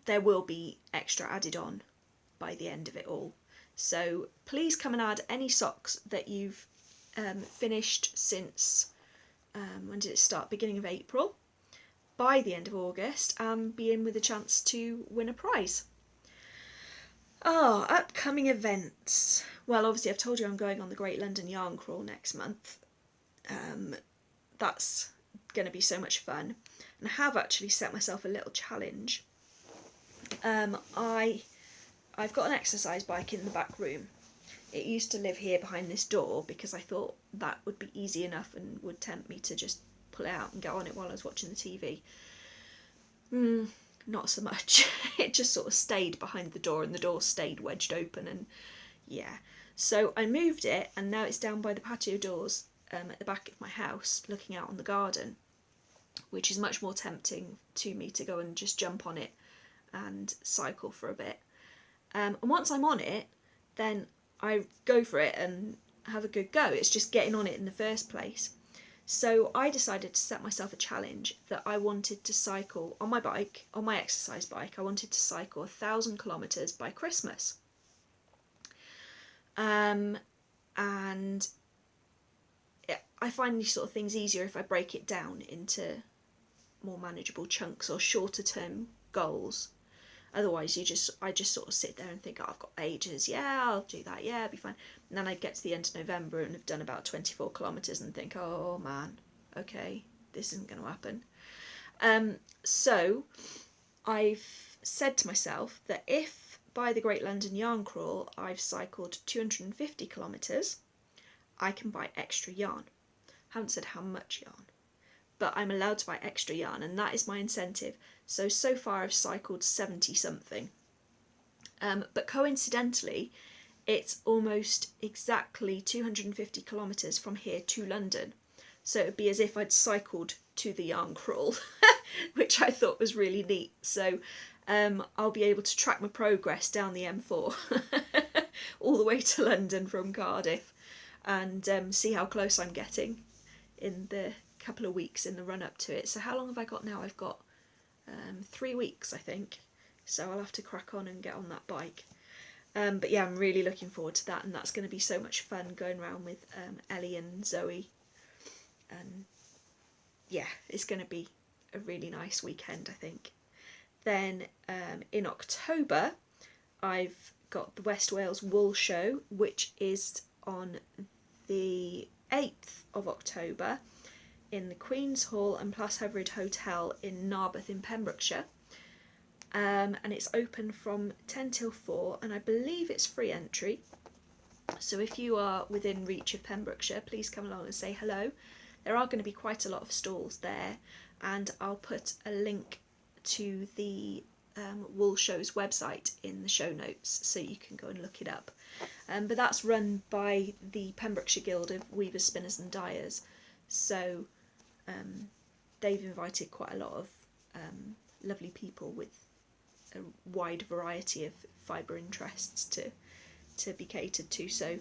There will be extra added on by the end of it all. So please come and add any socks that you've finished since, when did it start? Beginning of April, by the end of August, and be in with a chance to win a prize. Upcoming events. Well, obviously I've told you I'm going on the Great London Yarn Crawl next month. That's going to be so much fun, and I have actually set myself a little challenge. I've got an exercise bike in the back room. It used to live here behind this door because I thought that would be easy enough and would tempt me to just pull it out and get on it while I was watching the TV. Not so much. It just sort of stayed behind the door and the door stayed wedged open, and yeah. So I moved it and now it's down by the patio doors at the back of my house looking out on the garden, which is much more tempting to me to go and just jump on it and cycle for a bit. And once I'm on it, then I go for it and have a good go. It's just getting on it in the first place. So I decided to set myself a challenge that I wanted to cycle on my bike, on my exercise bike. I wanted to cycle 1,000 kilometres by Christmas. And I find these sort of things easier if I break it down into more manageable chunks or shorter term goals. Otherwise, I just sort of sit there and think, oh, I've got ages. Yeah, I'll do that. Yeah, it'll be fine. And then I get to the end of November and have done about 24 kilometres and think, oh man, okay, this isn't going to happen. So I've said to myself that if by the Great London Yarn Crawl I've cycled 250 kilometres, I can buy extra yarn. I haven't said how much yarn, but I'm allowed to buy extra yarn, and that is my incentive. So far I've cycled 70 something. But coincidentally, it's almost exactly 250 kilometres from here to London. So it would be as if I'd cycled to the yarn crawl, which I thought was really neat. So I'll be able to track my progress down the M4 all the way to London from Cardiff, and see how close I'm getting in the couple of weeks in the run up to it. So how long have I got now? I've got 3 weeks, I think. So I'll have to crack on and get on that bike. But yeah, I'm really looking forward to that, and that's going to be so much fun going around with Ellie and Zoe. And yeah, it's going to be a really nice weekend, I think. Then in October, I've got the West Wales Wool Show, which is on the 8th of October in the Queen's Hall and Plas Hyfryd Hotel in Narberth in Pembrokeshire. And it's open from 10 till 4, and I believe it's free entry. So if you are within reach of Pembrokeshire, please come along and say hello. There are going to be quite a lot of stalls there, and I'll put a link to the Wool Show's website in the show notes so you can go and look it up. But that's run by the Pembrokeshire Guild of Weavers, Spinners and Dyers. So they've invited quite a lot of lovely people with a wide variety of fibre interests to be catered to. So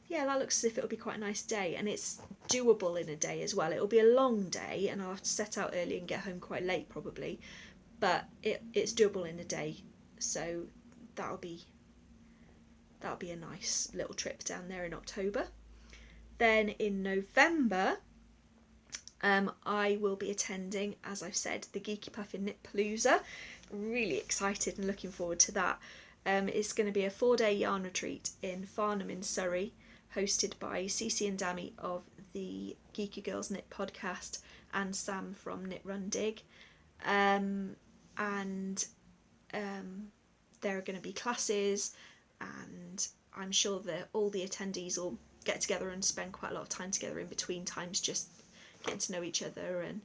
yeah, that looks as if it'll be quite a nice day, and it's doable in a day as well. It'll be a long day, and I'll have to set out early and get home quite late probably, but it's doable in a day. So that'll be a nice little trip down there in October. Then in November, I will be attending, as I've said, the Geeky Puffin Knit Palooza. Really excited and looking forward to that. It's going to be a 4-day yarn retreat in Farnham in Surrey, hosted by Cece and Dammy of the Geeky Girls Knit podcast and Sam from Knit Run Dig. And there are going to be classes, and I'm sure that all the attendees will get together and spend quite a lot of time together in between times, just getting to know each other. And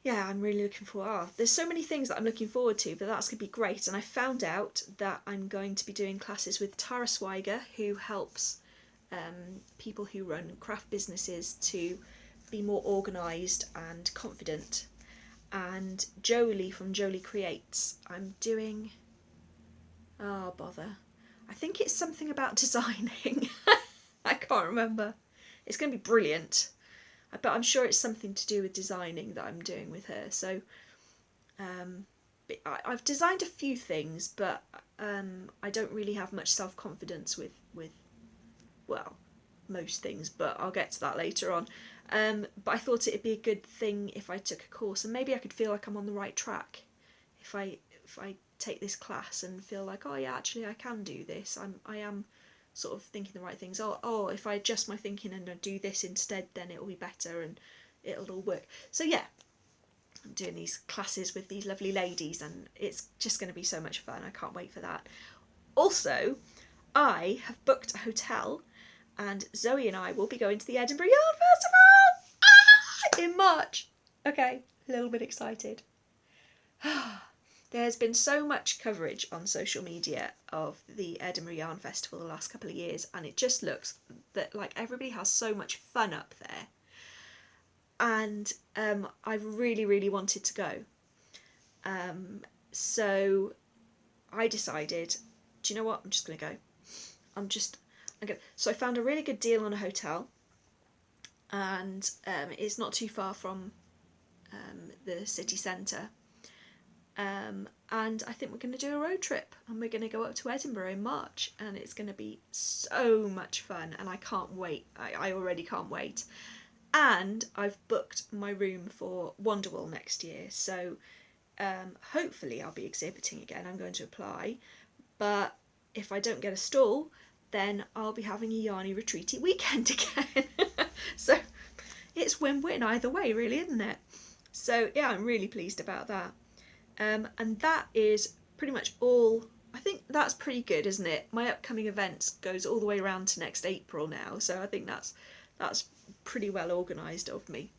yeah, I'm really looking forward. There's so many things that I'm looking forward to, but that's going to be great. And I found out that I'm going to be doing classes with Tara Swiger, who helps people who run craft businesses to be more organised and confident. And Jolie from Jolie Creates, I'm doing, oh bother, I think it's something about designing. I can't remember. It's going to be brilliant. But I'm sure it's something to do with designing that I'm doing with her. So I've designed a few things, but I don't really have much self-confidence with well, most things, but I'll get to that later on. But I thought it'd be a good thing if I took a course, and maybe I could feel like I'm on the right track if I take this class and feel like, oh yeah, actually I can do this. I am sort of thinking the right things. Oh, if I adjust my thinking and I do this instead, then it'll be better and it'll all work. So yeah, I'm doing these classes with these lovely ladies, and it's just going to be so much fun. I can't wait for that. Also, I have booked a hotel, and Zoe and I will be going to the Edinburgh Yarn Festival in March. Okay, a little bit excited. There's been so much coverage on social media of the Edinburgh Yarn Festival the last couple of years, and it just looks that like everybody has so much fun up there. And I really, really wanted to go. So I decided, do you know what? I'm just going to go. I'm going. So I found a really good deal on a hotel, and it's not too far from the city centre. And I think we're going to do a road trip, and we're going to go up to Edinburgh in March, and it's going to be so much fun, and I can't wait. I already can't wait. And I've booked my room for Wonderwall next year, so hopefully I'll be exhibiting again. I'm going to apply, but if I don't get a stall, then I'll be having a yarny retreaty weekend again. So it's win-win either way, really, isn't it? So yeah, I'm really pleased about that. And that is pretty much all. I think that's pretty good, isn't it? My upcoming events goes all the way around to next April now, so I think that's pretty well organised of me.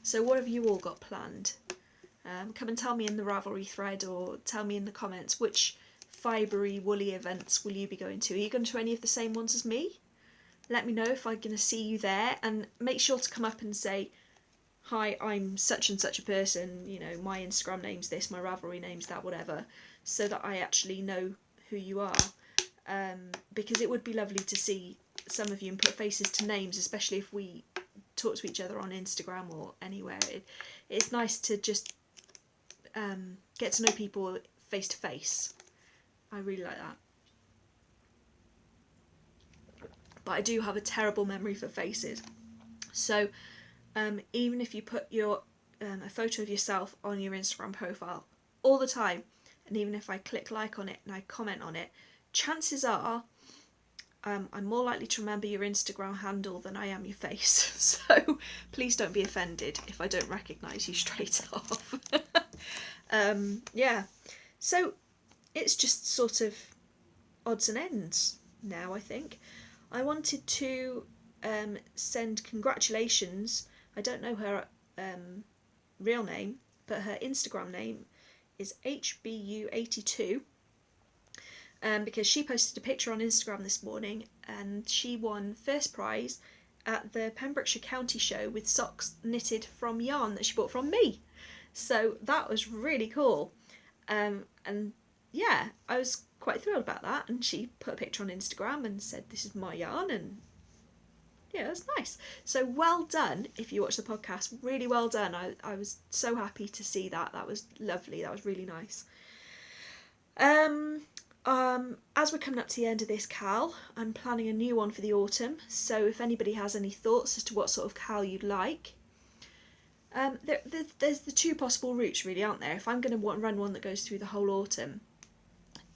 So what have you all got planned? Come and tell me in the Ravelry thread, or tell me in the comments which fibery woolly events will you be going to. Are you going to any of the same ones as me? Let me know if I'm going to see you there, and make sure to come up and say, hi, I'm such and such a person, you know, my Instagram name's this, my Ravelry name's that, whatever, so that I actually know who you are, because it would be lovely to see some of you and put faces to names, especially if we talk to each other on Instagram or anywhere. It's nice to just get to know people face to face. I really like that. But I do have a terrible memory for faces. So even if you put your a photo of yourself on your Instagram profile all the time, and even if I click like on it and I comment on it, chances are I'm more likely to remember your Instagram handle than I am your face. So please don't be offended if I don't recognise you straight off. Yeah, so it's just sort of odds and ends now, I think. I wanted to send congratulations. I don't know her real name, but her Instagram name is HBU82, because she posted a picture on Instagram this morning and she won first prize at the Pembrokeshire County Show with socks knitted from yarn that she bought from me. So that was really cool. And yeah, I was quite thrilled about that, and she put a picture on Instagram and said this is my yarn, and yeah, that's nice. So well done if you watch the podcast, really well done. I was so happy to see that. That was lovely, that was really nice. As we're coming up to the end of this cal, I'm planning a new one for the autumn, so if anybody has any thoughts as to what sort of cal you'd like, there's the two possible routes really, aren't there? If I'm going to run one that goes through the whole autumn,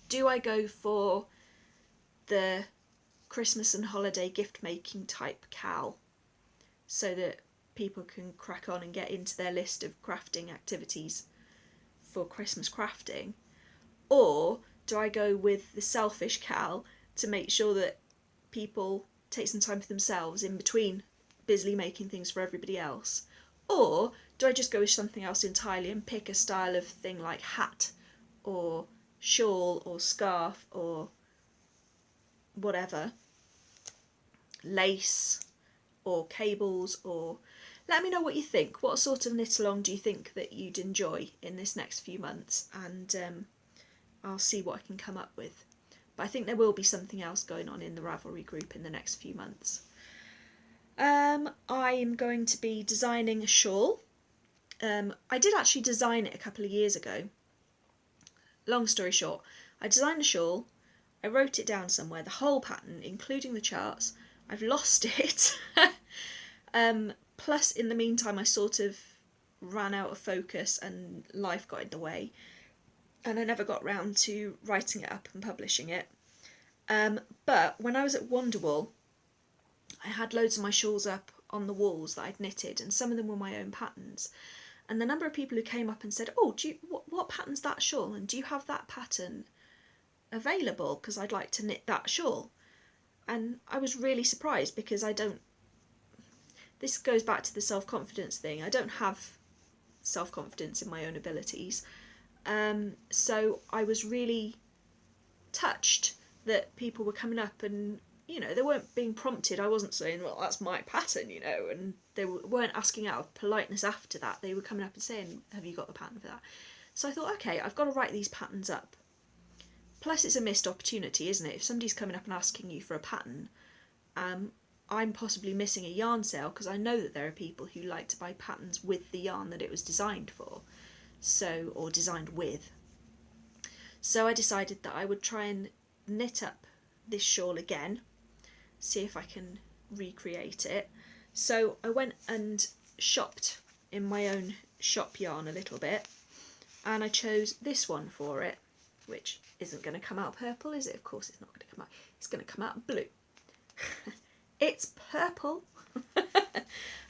do I go for the Christmas and holiday gift making type cal so that people can crack on and get into their list of crafting activities for Christmas crafting, or do I go with the selfish cal to make sure that people take some time for themselves in between busily making things for everybody else? Or do I just go with something else entirely and pick a style of thing like hat or shawl or scarf or whatever, lace or cables? Or let me know what you think. What sort of knit along do you think that you'd enjoy in this next few months, and I'll see what I can come up with. But I think there will be something else going on in the Ravelry group in the next few months. I'm going to be designing a shawl. I did actually design it a couple of years ago. Long story short, I designed a shawl, I wrote it down somewhere, the whole pattern, including the charts. I've lost it. Plus, in the meantime, I sort of ran out of focus and life got in the way, and I never got round to writing it up and publishing it. But when I was at Wonderwall, I had loads of my shawls up on the walls that I'd knitted, and some of them were my own patterns. And the number of people who came up and said, oh, what pattern's that shawl, and do you have that pattern available, because I'd like to knit that shawl? And I was really surprised, because this goes back to the self-confidence thing. I don't have self-confidence in my own abilities. So I was really touched that people were coming up and, you know, they weren't being prompted. I wasn't saying, well, that's my pattern, you know, and they weren't asking out of politeness after that. They were coming up and saying, have you got the pattern for that? So I thought, okay, I've got to write these patterns up. Plus it's a missed opportunity, isn't it? If somebody's coming up and asking you for a pattern, I'm possibly missing a yarn sale, because I know that there are people who like to buy patterns with the yarn that it was designed for. So, or designed with. So I decided that I would try and knit up this shawl again, see if I can recreate it. So I went and shopped in my own shop yarn a little bit, and I chose this one for it, which isn't going to come out purple, is it? Of course it's not going to come out. It's going to come out blue. It's purple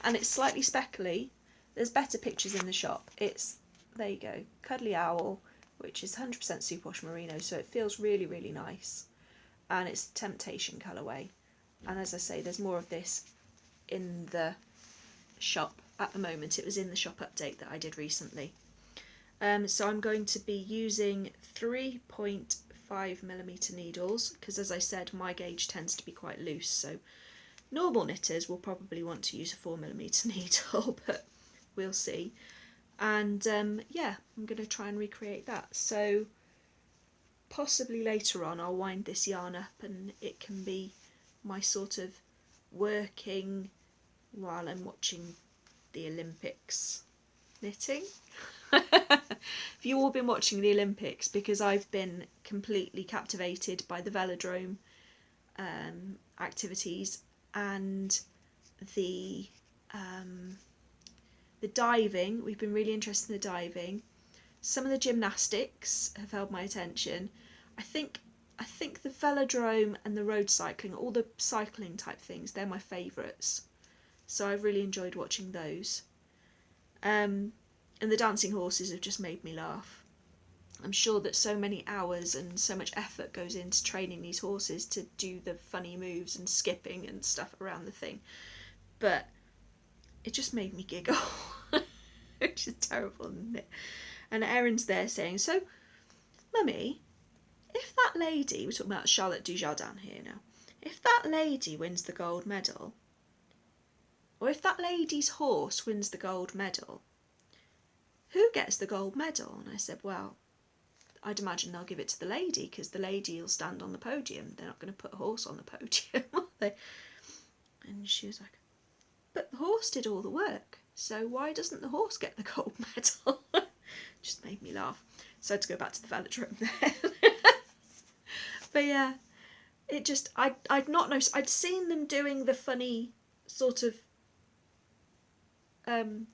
and it's slightly speckly. There's better pictures in the shop. It's, there you go, Cuddly Owl, which is 100% superwash merino, so it feels really, really nice. And it's Temptation colourway. And as I say, there's more of this in the shop at the moment. It was in the shop update that I did recently. So I'm going to be using 3.5mm needles, because as I said, my gauge tends to be quite loose, so normal knitters will probably want to use a 4mm needle, but we'll see. And yeah, I'm going to try and recreate that. So possibly later on I'll wind this yarn up and it can be my sort of working while I'm watching the Olympics knitting. Have you all been watching the Olympics? Because I've been completely captivated by the velodrome activities and the diving. We've been really interested in the diving. Some of the gymnastics have held my attention. I think the velodrome and the road cycling, all the cycling type things, they're my favourites. So I've really enjoyed watching those. And the dancing horses have just made me laugh. I'm sure that so many hours and so much effort goes into training these horses to do the funny moves and skipping and stuff around the thing. But it just made me giggle, which is terrible, isn't it? And Erin's there saying, so, Mummy, if that lady, we're talking about Charlotte Dujardin here now, if that lady wins the gold medal, or if that lady's horse wins the gold medal, who gets the gold medal? And I said, well, I'd imagine they'll give it to the lady, because the lady will stand on the podium. They're not going to put a horse on the podium, are they? And she was like, but the horse did all the work, so why doesn't the horse get the gold medal? Just made me laugh. So I had to go back to the velodrome there. But yeah, it just, I'd not noticed. I'd seen them doing the funny sort of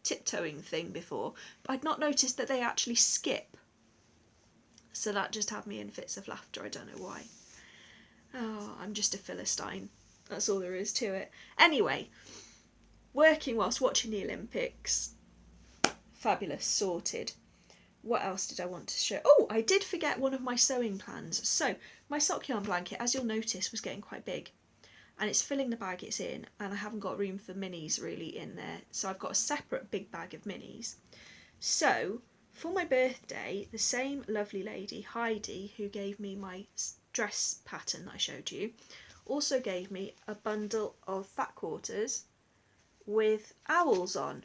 tiptoeing thing before, but I'd not noticed that they actually skip. So that just had me in fits of laughter. I don't know why. Oh, I'm just a Philistine. That's all there is to it. Anyway, working whilst watching the Olympics. Fabulous, sorted. What else did I want to show? Oh, I did forget one of my sewing plans. So my sock yarn blanket, as you'll notice, was getting quite big. And it's filling the bag it's in, and I haven't got room for minis really in there. So I've got a separate big bag of minis. So for my birthday, the same lovely lady, Heidi, who gave me my dress pattern that I showed you, also gave me a bundle of fat quarters with owls on.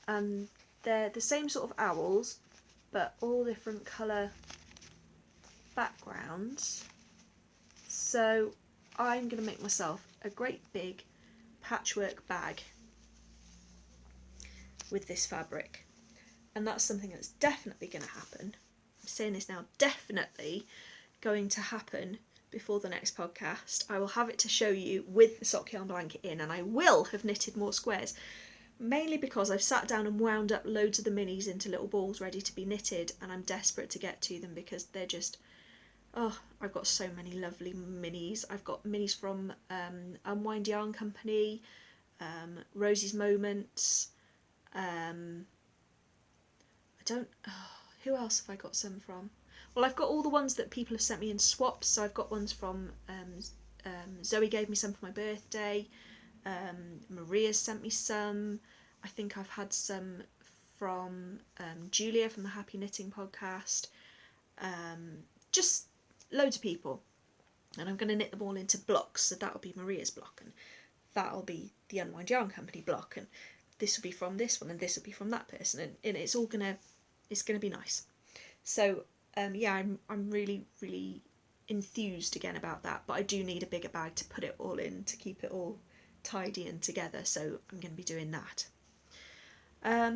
And they're the same sort of owls, but all different colour backgrounds. So I'm going to make myself a great big patchwork bag with this fabric. And that's something that's definitely going to happen. I'm saying this now, definitely going to happen before the next podcast. I will have it to show you with the sock yarn blanket in, and I will have knitted more squares. Mainly because I've sat down and wound up loads of the minis into little balls ready to be knitted, and I'm desperate to get to them because they're just, oh, I've got so many lovely minis. I've got minis from Unwind Yarn Company, Rosie's Moments, who else have I got some from? Well, I've got all the ones that people have sent me in swaps, so I've got ones from, Zoe gave me some for my birthday, Maria's sent me some. I think I've had some from Julia from the Happy Knitting podcast. Just loads of people. And I'm going to knit them all into blocks. So that'll be Maria's block, and that'll be the Unwind Yarn Company block, and this will be from this one, and this will be from that person, and it's all gonna be nice. So yeah, I'm really, really enthused again about that, but I do need a bigger bag to put it all in, to keep it all tidy and together, so I'm going to be doing that. I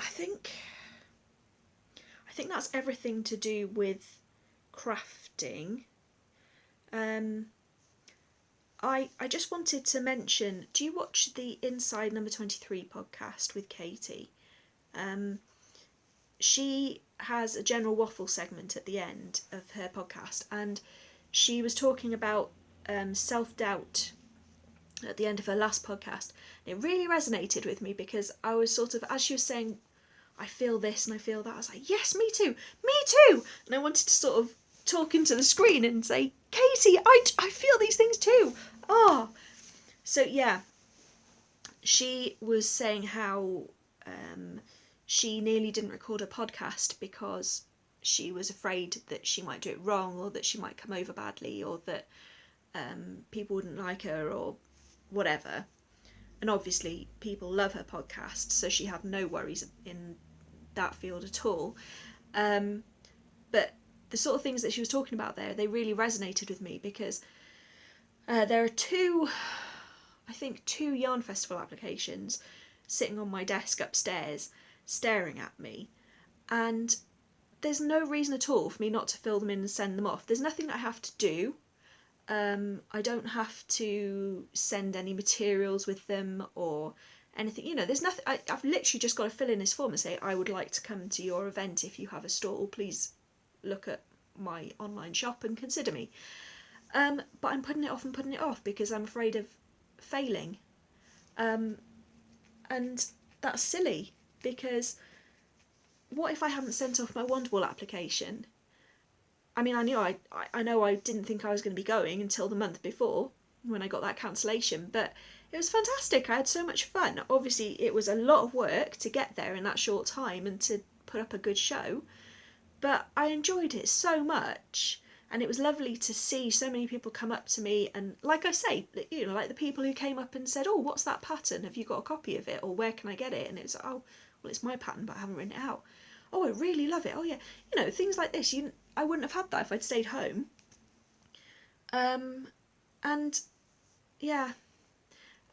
think that's everything to do with crafting. I just wanted to mention, do you watch the Inside Number 23 podcast with Katie? She has a general waffle segment at the end of her podcast, and she was talking about self-doubt at the end of her last podcast. And it really resonated with me because I was sort of, as she was saying, I feel this and I feel that, I was like, yes, me too, me too. And I wanted to sort of talk into the screen and say, Katie, I feel these things too. Oh, so yeah, she was saying how she nearly didn't record a podcast because she was afraid that she might do it wrong, or that she might come over badly, or that people wouldn't like her, or whatever. And obviously people love her podcast, so she had no worries in that field at all. But the sort of things that she was talking about there, they really resonated with me, because there are two yarn festival applications sitting on my desk upstairs staring at me, and there's no reason at all for me not to fill them in and send them off. There's nothing that I have to do. I don't have to send any materials with them or anything, you know, there's nothing. I've literally just got to fill in this form and say, I would like to come to your event. If you have a stall, please look at my online shop and consider me. But I'm putting it off because I'm afraid of failing. And that's silly, because what if I hadn't sent off my Wonderwall application? I mean, I know I didn't think I was going to be going until the month before when I got that cancellation, but it was fantastic. I had so much fun. Obviously, it was a lot of work to get there in that short time and to put up a good show, but I enjoyed it so much, and it was lovely to see so many people come up to me, and like I say, you know, like the people who came up and said, oh, what's that pattern? Have you got a copy of it? Or where can I get it? And it was, oh, well, it's my pattern, but I haven't written it out. Oh, I really love it. Oh, yeah. You know, things like this. I wouldn't have had that if I'd stayed home. And, yeah,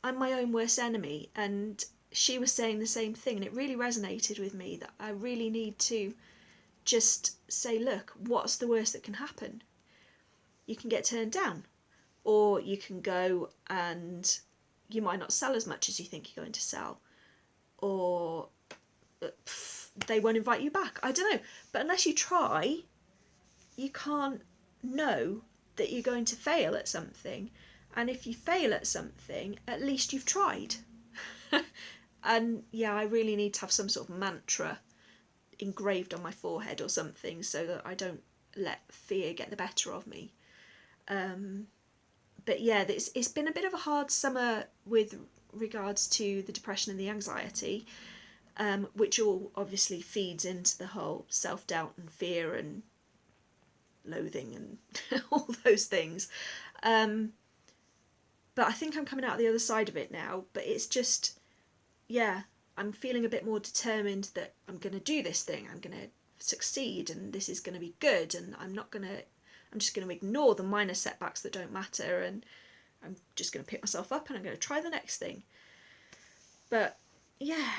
I'm my own worst enemy. And she was saying the same thing, and it really resonated with me, that I really need to just say, look, what's the worst that can happen? You can get turned down, or you can go and you might not sell as much as you think you're going to sell, or they won't invite you back. I don't know. But unless you try, you can't know that you're going to fail at something. And if you fail at something, at least you've tried. And yeah, I really need to have some sort of mantra engraved on my forehead or something, so that I don't let fear get the better of me. But yeah, it's been a bit of a hard summer with regards to the depression and the anxiety, which all obviously feeds into the whole self-doubt and fear and loathing and all those things. But I think I'm coming out the other side of it now. But it's just, yeah, I'm feeling a bit more determined that I'm going to do this thing. I'm going to succeed, and this is going to be good, and I'm just going to ignore the minor setbacks that don't matter, and I'm just going to pick myself up and I'm going to try the next thing. But yeah,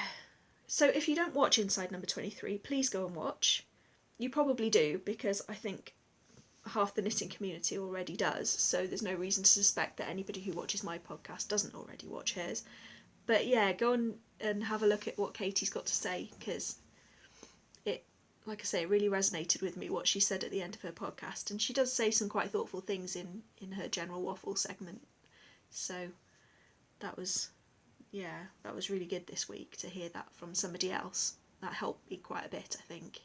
so if you don't watch Inside Number 23, please go and watch. You probably do, because I think half the knitting community already does, so there's no reason to suspect that anybody who watches my podcast doesn't already watch hers. But yeah, go and have a look at what Katie's got to say, because it, like I say, it really resonated with me what she said at the end of her podcast, and she does say some quite thoughtful things in her general waffle segment. So that was really good this week to hear that from somebody else. That helped me quite a bit, I think.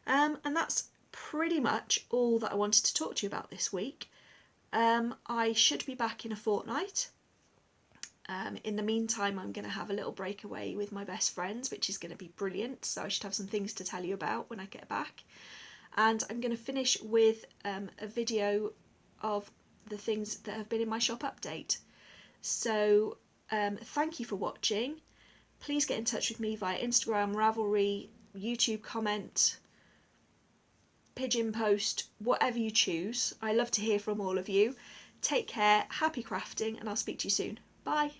And that's pretty much all that I wanted to talk to you about this week. I should be back in a fortnight. In the meantime, I'm going to have a little breakaway with my best friends, which is going to be brilliant, so I should have some things to tell you about when I get back. And I'm going to finish with a video of the things that have been in my shop update. So thank you for watching. Please get in touch with me via Instagram, Ravelry, YouTube comment, pigeon post, whatever you choose. I love to hear from all of you. Take care, happy crafting, and I'll speak to you soon. Bye.